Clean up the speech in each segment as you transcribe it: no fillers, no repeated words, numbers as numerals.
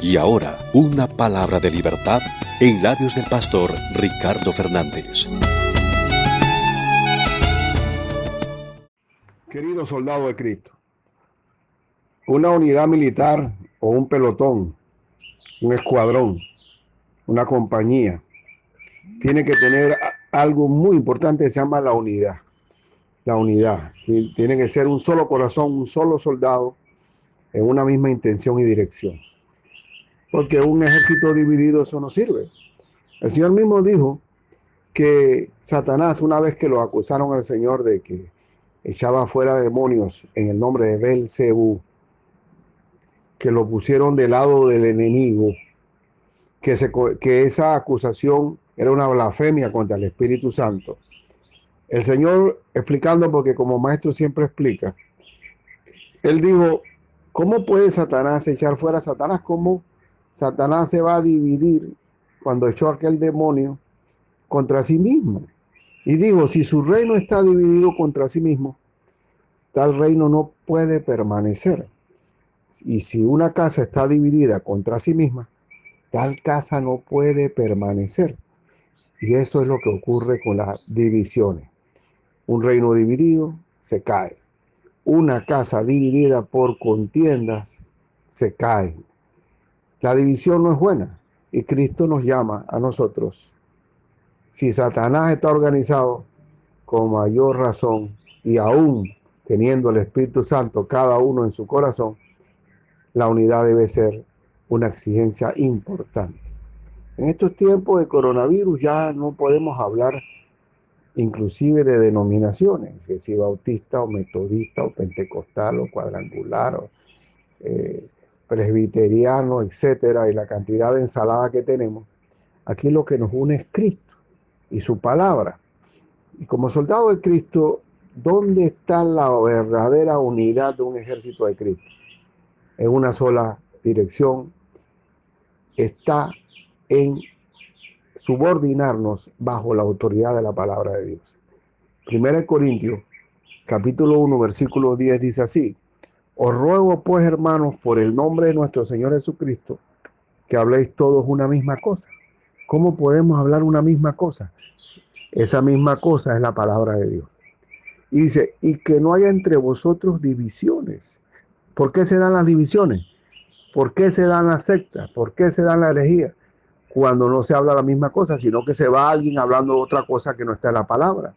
Y ahora, una palabra de libertad en labios del pastor Ricardo Fernández. Querido soldado de Cristo, una unidad militar o un pelotón, un escuadrón, una compañía, tiene que tener algo muy importante que se llama la unidad. La unidad. Tiene que ser un solo corazón, un solo soldado, en una misma intención y dirección. Porque un ejército dividido, eso no sirve. El Señor mismo dijo que Satanás, una vez que lo acusaron al Señor de que echaba fuera demonios en el nombre de Belcebú, que lo pusieron del lado del enemigo, que esa acusación era una blasfemia contra el Espíritu Santo. El Señor, explicando, porque como maestro siempre explica, Él dijo, ¿cómo puede Satanás echar fuera a Satanás? ¿Cómo Satanás se va a dividir cuando echó aquel demonio contra sí mismo? Y digo, si su reino está dividido contra sí mismo, tal reino no puede permanecer. Y si una casa está dividida contra sí misma, tal casa no puede permanecer. Y eso es lo que ocurre con las divisiones. Un reino dividido se cae. Una casa dividida por contiendas se cae. La división no es buena. Y Cristo nos llama a nosotros. Si Satanás está organizado, con mayor razón, y aún teniendo el Espíritu Santo cada uno en su corazón, la unidad debe ser una exigencia importante. En estos tiempos de coronavirus ya no podemos hablar inclusive de denominaciones, que si bautista o metodista o pentecostal o cuadrangular o presbiteriano, etcétera, y la cantidad de ensalada que tenemos. Aquí lo que nos une es Cristo y su palabra. Y como soldado de Cristo, ¿dónde está la verdadera unidad de un ejército de Cristo? En una sola dirección, está en subordinarnos bajo la autoridad de la palabra de Dios. 1 Corintios, capítulo 1, versículo 10 dice así: os ruego pues, hermanos, por el nombre de nuestro Señor Jesucristo, que habléis todos una misma cosa. ¿Cómo podemos hablar una misma cosa? Esa misma cosa es la palabra de Dios. Y dice, y que no haya entre vosotros divisiones. ¿Por qué se dan las divisiones? ¿Por qué se dan las sectas? ¿Por qué se dan la herejía? Cuando no se habla la misma cosa, sino que se va alguien hablando otra cosa que no está en la palabra.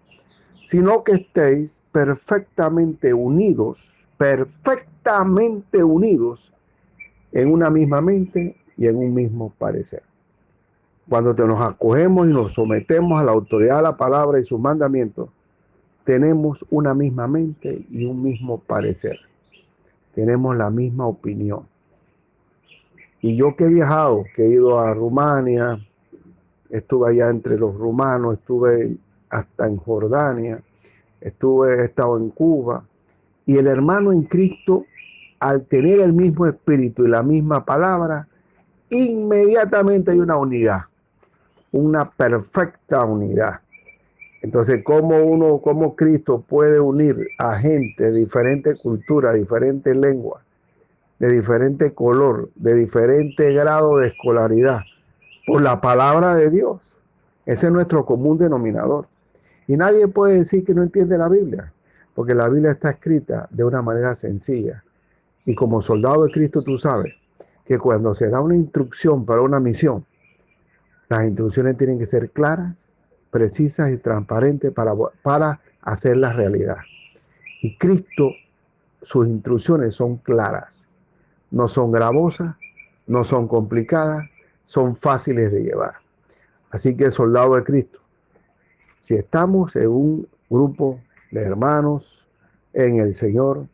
Sino que estéis perfectamente unidos en una misma mente y en un mismo parecer. Cuando nos acogemos y nos sometemos a la autoridad de la palabra y sus mandamientos, tenemos una misma mente y un mismo parecer. Tenemos la misma opinión. Y yo que he viajado, que he ido a Rumania, estuve allá entre los rumanos, estuve hasta en Jordania, he estado en Cuba, y el hermano en Cristo, al tener el mismo espíritu y la misma palabra, inmediatamente hay una unidad, una perfecta unidad. Entonces, ¿cómo Cristo puede unir a gente de diferente cultura, diferente lengua, de diferente color, de diferente grado de escolaridad? Por la palabra de Dios. Ese es nuestro común denominador. Y nadie puede decir que no entiende la Biblia, porque la Biblia está escrita de una manera sencilla. Y como soldado de Cristo tú sabes que cuando se da una instrucción para una misión, las instrucciones tienen que ser claras, precisas y transparentes para hacerlas realidad. Y Cristo, sus instrucciones son claras, no son gravosas, no son complicadas, son fáciles de llevar. Así que, soldado de Cristo, si estamos en un grupo de hermanos en el Señor,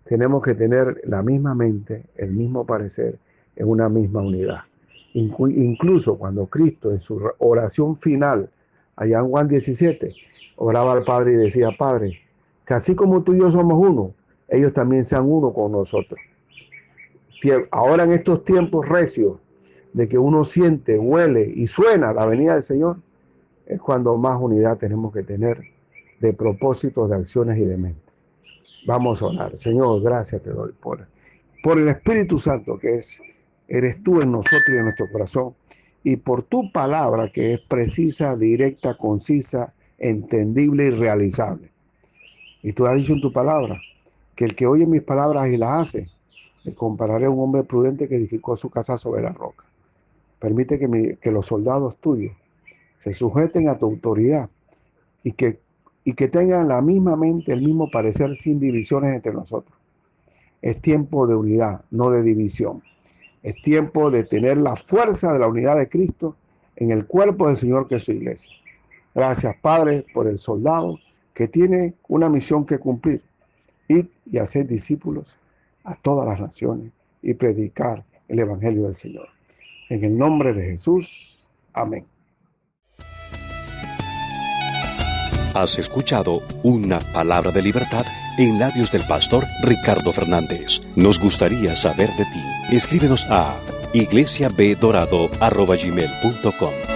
tenemos que tener la misma mente, el mismo parecer, en una misma unidad. Incluso cuando Cristo en su oración final, allá en Juan 17, oraba al Padre y decía, Padre, que así como tú y yo somos uno, ellos también sean uno con nosotros. Ahora en estos tiempos recios, de que uno siente, huele y suena la venida del Señor, es cuando más unidad tenemos que tener de propósitos, de acciones y de mente. Vamos a orar. Señor, gracias te doy por el Espíritu Santo, que es eres tú en nosotros y en nuestro corazón. Y por tu palabra, que es precisa, directa, concisa, entendible y realizable. Y tú has dicho en tu palabra que el que oye mis palabras y las hace, le compararé a un hombre prudente que edificó su casa sobre la roca. Permite que los soldados tuyos se sujeten a tu autoridad y que tengan la misma mente, el mismo parecer, sin divisiones entre nosotros. Es tiempo de unidad, no de división. Es tiempo de tener la fuerza de la unidad de Cristo en el cuerpo del Señor, que es su iglesia. Gracias, Padre, por el soldado que tiene una misión que cumplir. Ir y hacer discípulos a todas las naciones y predicar el Evangelio del Señor. En el nombre de Jesús. Amén. Has escuchado una palabra de libertad en labios del pastor Ricardo Fernández. Nos gustaría saber de ti. Escríbenos a iglesiabdorado@gmail.com.